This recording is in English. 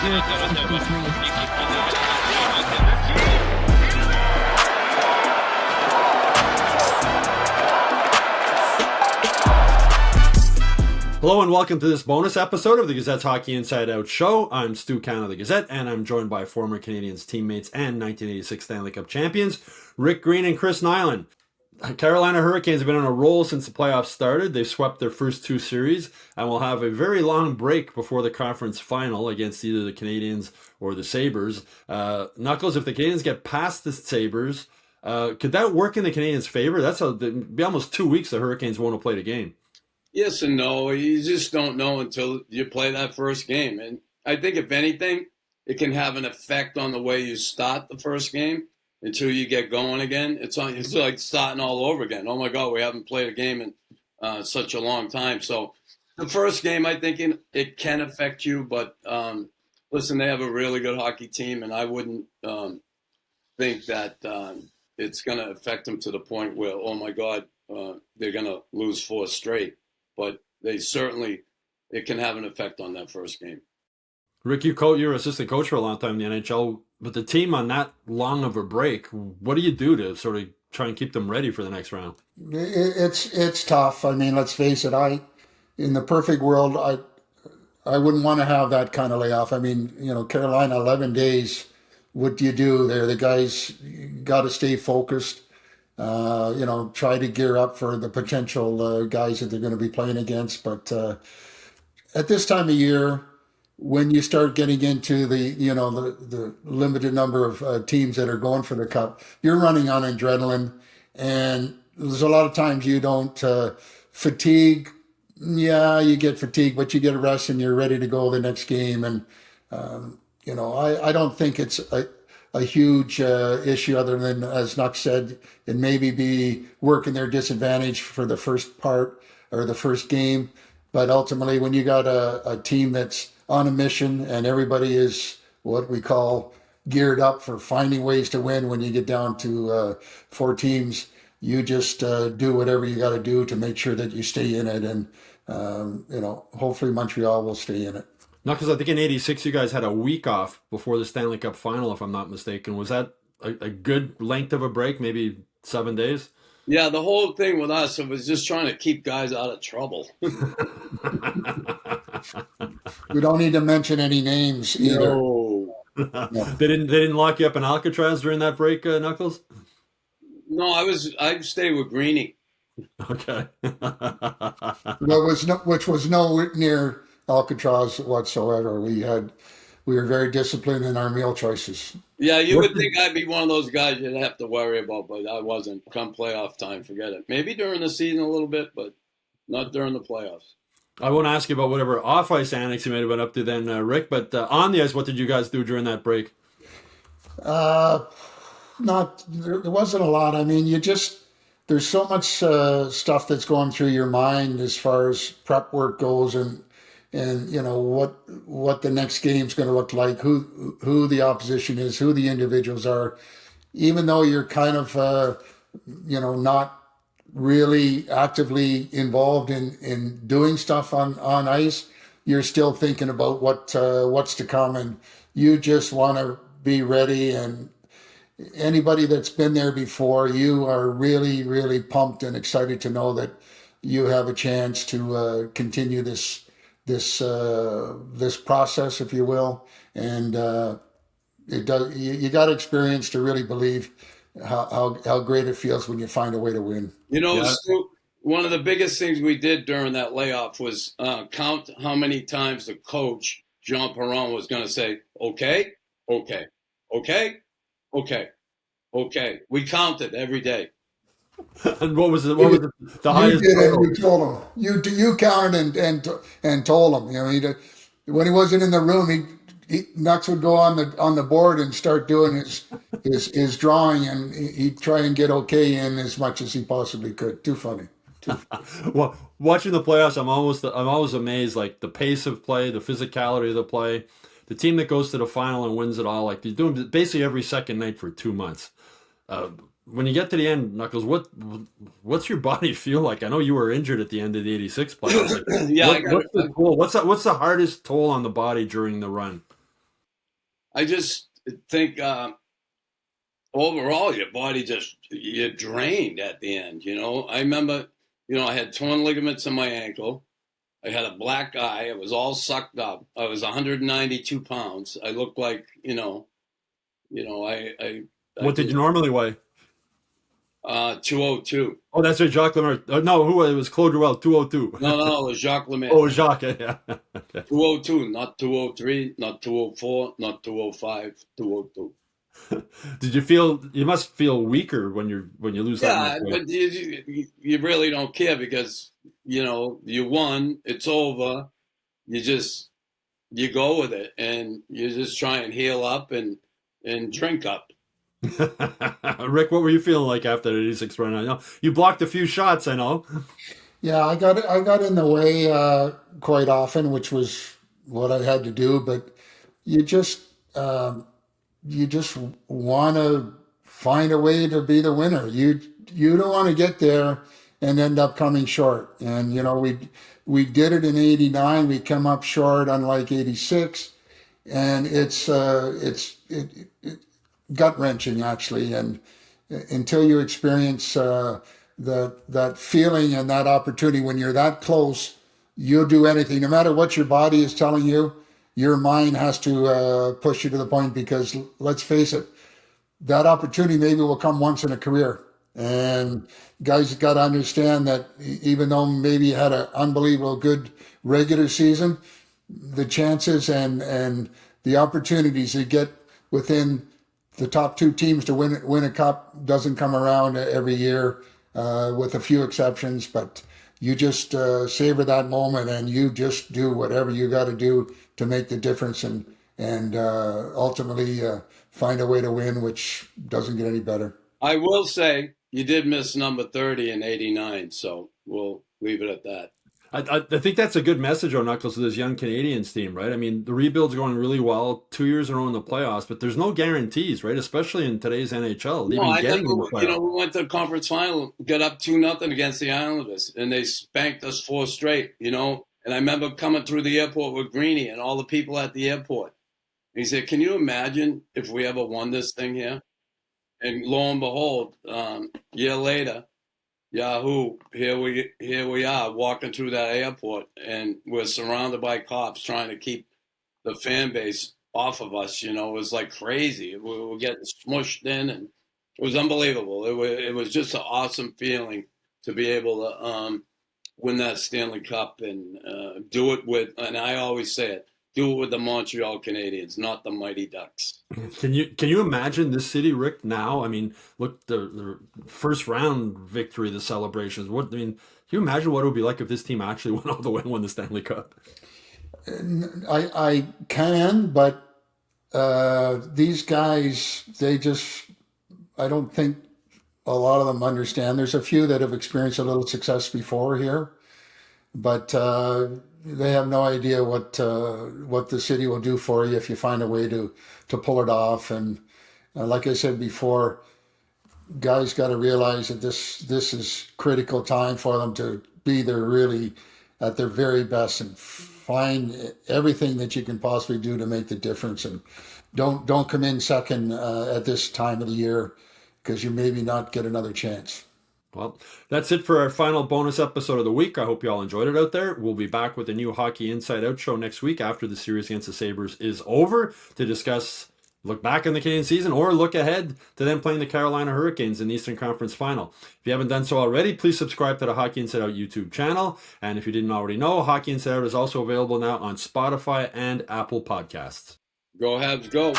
Hello and welcome to this bonus episode of the Gazette's Hockey Inside Out show. I'm Stu Cann of the Gazette, and I'm joined by former Canadiens teammates and 1986 Stanley Cup champions, Rick Green and Chris Nilan. Carolina Hurricanes have been on a roll since the playoffs started. They've swept their first two series and will have a very long break before the conference final against either the Canadiens or the Sabres. Knuckles, if the Canadiens get past the Sabres, could that work in the Canadiens' favor? It'd be almost 2 weeks the Hurricanes won't have played a game. Yes and no. You just don't know until you play that first game. And I think, if anything, it can have an effect on the way you start the first game until you get going again. It's like starting all over again. Oh, my God, we haven't played a game in such a long time. So the first game, I think it can affect you. But, listen, they have a really good hockey team, and I wouldn't think that it's going to affect them to the point where, oh, my God, they're going to lose 4 straight. But it can have an effect on that first game. Rick, you're assistant coach for a long time in the NHL. But the team on that long of a break, what do you do to sort of try and keep them ready for the next round? It's tough. I mean, let's face it. In the perfect world, I wouldn't want to have that kind of layoff. I mean, Carolina, 11 days. What do you do there? The guys got to stay focused. Try to gear up for the potential guys that they're going to be playing against. But at this time of year, when you start getting into the limited number of teams that are going for the cup, you're running on adrenaline, and there's a lot of times you don't fatigue. Yeah, you get fatigued, but you get a rest and you're ready to go the next game. And I don't think it's a huge issue, other than, as Nuck said, it maybe be working their disadvantage for the first part or the first game. But ultimately, when you got a team that's on a mission and everybody is what we call geared up for finding ways to win, when you get down to 4 teams, you just do whatever you got to do to make sure that you stay in it. And, hopefully Montreal will stay in it. No, because I think in '86 you guys had a week off before the Stanley Cup final, if I'm not mistaken. Was that a good length of a break, maybe 7 days? Yeah, the whole thing with us, it was just trying to keep guys out of trouble. We don't need to mention any names either. No. They didn't lock you up in Alcatraz during that break, Knuckles? No, I stayed with Greeny. Okay. Which was nowhere near Alcatraz whatsoever. We were very disciplined in our meal choices. Yeah, you would think I'd be one of those guys you'd have to worry about, but I wasn't. Come playoff time, forget it. Maybe during the season a little bit, but not during the playoffs. I won't ask you about whatever off-ice antics you might have been up to then, Rick, but on the ice, what did you guys do during that break? There wasn't a lot. I mean, there's so much stuff that's going through your mind as far as prep work goes, and what the next game's going to look like, who the opposition is, who the individuals are. Even though you're kind of not really actively involved in doing stuff on ice, you're still thinking about what's to come, and you just want to be ready. And anybody that's been there before, you are really, really pumped and excited to know that you have a chance to continue this process, if you will. And you got experience to really believe how great it feels when you find a way to win. Stu, one of the biggest things we did during that layoff was count how many times the coach, Jean Perron, was going to say, okay, okay, okay, okay, okay. We counted every day. And what was the highest? You did it. You told him. You counted and told him. When he wasn't in the room, Nux would go on the board and start doing his drawing, and he'd try and get okay in as much as he possibly could. Too funny. Well, watching the playoffs, I'm always amazed, like the pace of play, the physicality of the play. The team that goes to the final and wins it all, like they're doing basically every second night for 2 months. When you get to the end, Knuckles, what's your body feel like? I know you were injured at the end of the '86 playoffs. Yeah, what's the hardest toll on the body during the run? I just think overall your body you're drained at the end. I remember, I had torn ligaments in my ankle. I had a black eye. It was all sucked up. I was 192 pounds. I looked like, I What did you normally weigh? 202. Oh, that's right, Jacques Lemaire. No, who it was? Claude Ruel, 202. No, it was Jacques Lemaire. Oh, Jacques, yeah. 202, not 203, not 204, not 205, 202. Did you feel? You must feel weaker when you lose that Yeah, much weight. but you really don't care because you won. It's over. You go with it, and you just try and heal up and drink up. Rick, what were you feeling like after the 86 run? I know you blocked a few shots. I know. Yeah, I got in the way quite often, which was what I had to do. But you just you just want to find a way to be the winner. You don't want to get there and end up coming short. And we did it in '89. We come up short, unlike '86, and it's gut wrenching actually. And until you experience that feeling and that opportunity when you're that close, you'll do anything, no matter what your body is telling you. Your mind has to push you to the point because let's face it, that opportunity maybe will come once in a career. And guys got to understand that even though maybe you had an unbelievable good regular season, the chances and the opportunities to get within the top two teams to win a cup doesn't come around every year, with a few exceptions. But you just savor that moment and you just do whatever you got to do to make the difference and ultimately find a way to win, which doesn't get any better. I will say you did miss number 30 in '89, so we'll leave it at that. I think that's a good message, Knuckles, to this young Canadiens team, right? I mean, the rebuild's going really well, 2 years in a row in the playoffs, but there's no guarantees, right? Especially in today's NHL. No, I think we went to the conference final, got up 2-0 against the Islanders, and they spanked us 4 straight. And I remember coming through the airport with Greeny and all the people at the airport. And he said, "Can you imagine if we ever won this thing here?" And lo and behold, year later, Yahoo! Here we are walking through that airport, and we're surrounded by cops trying to keep the fan base off of us. It was like crazy. We were getting smushed in, and it was unbelievable. It was just an awesome feeling to be able to win that Stanley Cup and do it with. And I always say it. Do it with the Montreal Canadiens, not the Mighty Ducks. Can you imagine this city, Rick? Now, I mean, look, the first round victory, the celebrations. Can you imagine what it would be like if this team actually went all the way and won the Stanley Cup? I can, but these guys, I don't think a lot of them understand. There's a few that have experienced a little success before here, but they have no idea what the city will do for you if you find a way to pull it off. And like I said before, guys got to realize that this is critical time for them to be there really at their very best and find everything that you can possibly do to make the difference. And don't come in second at this time of the year because you maybe not get another chance. Well, that's it for our final bonus episode of the week. I hope you all enjoyed it out there. We'll be back with a new Hockey Inside Out show next week after the series against the Sabres is over to discuss, look back in the Canadian season or look ahead to them playing the Carolina Hurricanes in the Eastern Conference Final. If you haven't done so already, please subscribe to the Hockey Inside Out YouTube channel. And if you didn't already know, Hockey Inside Out is also available now on Spotify and Apple Podcasts. Go Habs, go.